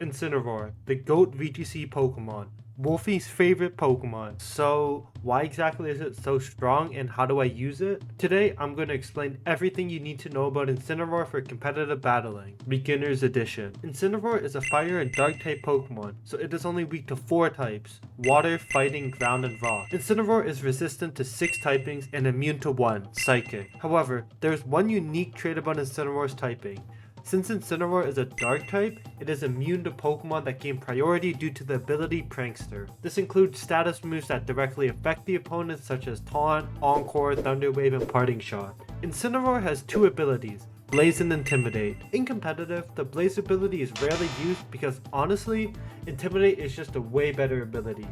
Incineroar, the GOAT VTC Pokemon. Wolfie's favorite Pokemon. So, why exactly is it so strong and how do I use it? Today, I'm going to explain everything you need to know about Incineroar for competitive battling. Beginner's Edition. Incineroar is a fire and dark type Pokemon, so it is only weak to 4 types: water, fighting, ground, and rock. Incineroar is resistant to 6 typings and immune to 1, Psychic. However, there is one unique trait about Incineroar's typing. Since Incineroar is a dark type, it is immune to Pokemon that gain priority due to the ability Prankster. This includes status moves that directly affect the opponent such as Taunt, Encore, Thunder Wave, and Parting Shot. Incineroar has 2 abilities, Blaze and Intimidate. In competitive, the Blaze ability is rarely used because honestly, Intimidate is just a way better ability.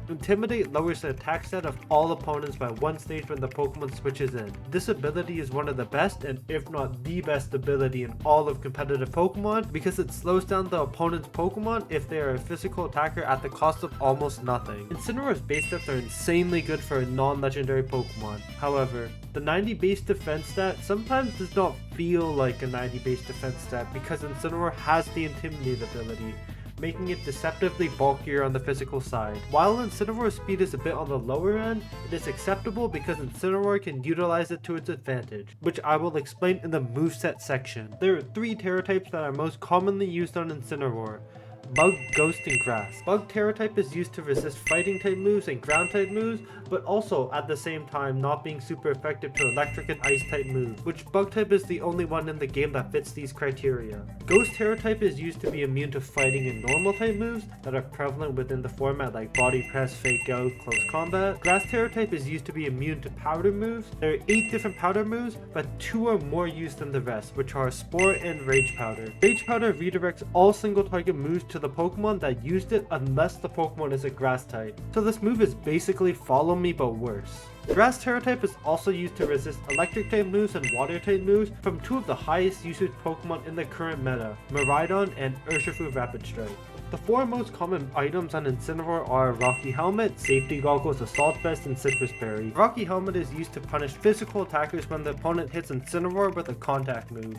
Intimidate lowers the attack stat of all opponents by 1 stage when the Pokemon switches in. This ability is one of the best and if not the best ability in all of competitive Pokemon because it slows down the opponent's Pokemon if they are a physical attacker at the cost of almost nothing. Incineroar's base stats are insanely good for a non-legendary Pokemon. However, the 90 base defense stat sometimes does not feel like a 90 base defense stat because Incineroar has the Intimidate ability, making it deceptively bulkier on the physical side. While Incineroar's speed is a bit on the lower end, it is acceptable because Incineroar can utilize it to its advantage, which I will explain in the moveset section. There are 3 Tera types that are most commonly used on Incineroar: Bug, Ghost, and Grass. Bug Tera type is used to resist fighting type moves and ground type moves, but also at the same time not being super effective to electric and ice type moves, which Bug type is the only one in the game that fits these criteria. Ghost Tera type is used to be immune to fighting and normal type moves that are prevalent within the format like Body Press, Fake Out, Close Combat. Grass Tera type is used to be immune to powder moves. There are 8 different powder moves, but 2 are more used than the rest, which are Spore and Rage Powder. Rage Powder redirects all single target moves to the Pokemon that used it unless the Pokemon is a grass type. So this move is basically follow me but worse. Grass Tera type is also used to resist electric type moves and water type moves from 2 of the highest usage Pokemon in the current meta, Miraidon and Urshifu Rapid Strike. The 4 most common items on Incineroar are Rocky Helmet, Safety Goggles, Assault Vest, and Citrus Berry. Rocky Helmet is used to punish physical attackers when the opponent hits Incineroar with a contact move.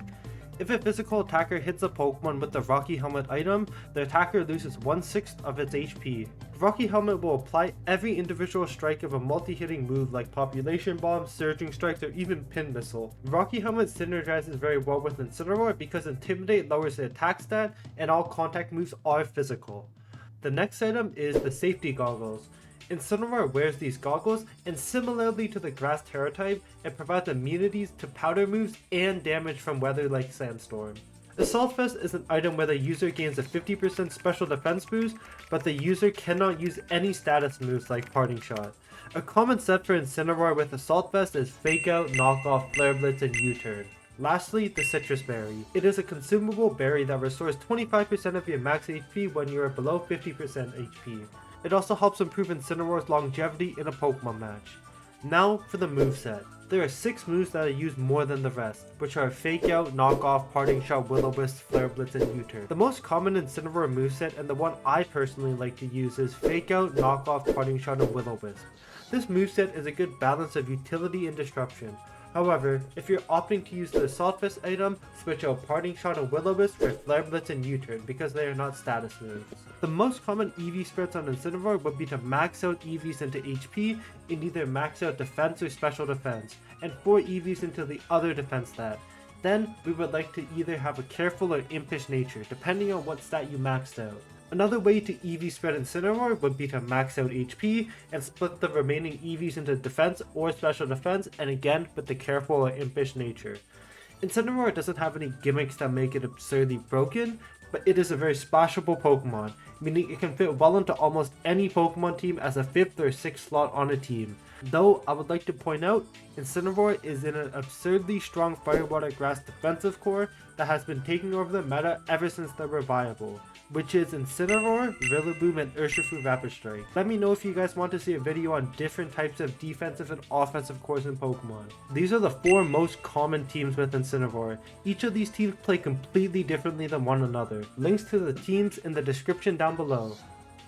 If a physical attacker hits a Pokemon with the Rocky Helmet item, the attacker loses 1/6 of its HP. Rocky Helmet will apply every individual strike of a multi-hitting move like Population Bomb, Surging Strikes, or even Pin Missile. Rocky Helmet synergizes very well with Incineroar because Intimidate lowers the attack stat and all contact moves are physical. The next item is the Safety Goggles. Incineroar wears these goggles, and similarly to the Grass Tera type, it provides immunities to powder moves and damage from weather like Sandstorm. Assault Vest is an item where the user gains a 50% special defense boost, but the user cannot use any status moves like Parting Shot. A common set for Incineroar with Assault Vest is Fake Out, Knock Off, Flare Blitz, and U-Turn. Lastly, the Citrus Berry. It is a consumable berry that restores 25% of your max HP when you are below 50% HP. It also helps improve Incineroar's longevity in a Pokemon match. Now for the moveset. There are 6 moves that are used more than the rest, which are Fake Out, Knock Off, Parting Shot, Will-O-Wisp, Flare Blitz, and U-Turn. The most common Incineroar moveset and the one I personally like to use is Fake Out, Knock Off, Parting Shot, and Will-O-Wisp. This moveset is a good balance of utility and disruption. However, if you're opting to use the Assault Vest item, switch out Parting Shot and Will-O-Wisp for Flare Blitz and U-Turn because they are not status moves. The most common EV spreads on Incineroar would be to max out EVs into HP and either max out defense or special defense, and 4 EVs into the other defense stat. Then, we would like to either have a careful or impish nature, depending on what stat you maxed out. Another way to EV spread Incineroar would be to max out HP and split the remaining EVs into defense or special defense, and again with the careful or impish nature. Incineroar doesn't have any gimmicks that make it absurdly broken, but it is a very splashable Pokemon, meaning it can fit well into almost any Pokemon team as a 5th or 6th slot on a team. Though, I would like to point out, Incineroar is in an absurdly strong Fire Water Grass defensive core that has been taking over the meta ever since they were viable, which is Incineroar, Rillaboom, and Urshifu Rapid Strike. Let me know if you guys want to see a video on different types of defensive and offensive cores in Pokemon. These are the 4 most common teams with Incineroar. Each of these teams play completely differently than one another. Links to the teams in the description down below.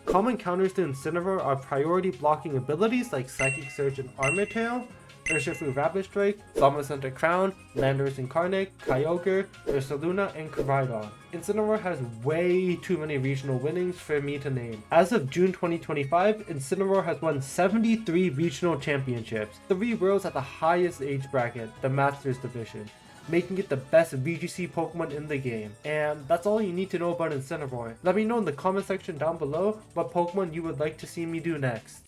Common counters to Incineroar are priority blocking abilities like Psychic Surge and Armor Tail, Urshifu Rabbitstrike, Thaumascenter Crown, Landorus Incarnate, Kyogre, Ursaluna, and Koraidon. Incineroar has way too many regional winnings for me to name. As of June 2025, Incineroar has won 73 regional championships, 3 worlds at the highest age bracket, the Masters Division, making it the best VGC Pokemon in the game. And that's all you need to know about Incineroar. Let me know in the comment section down below what Pokemon you would like to see me do next.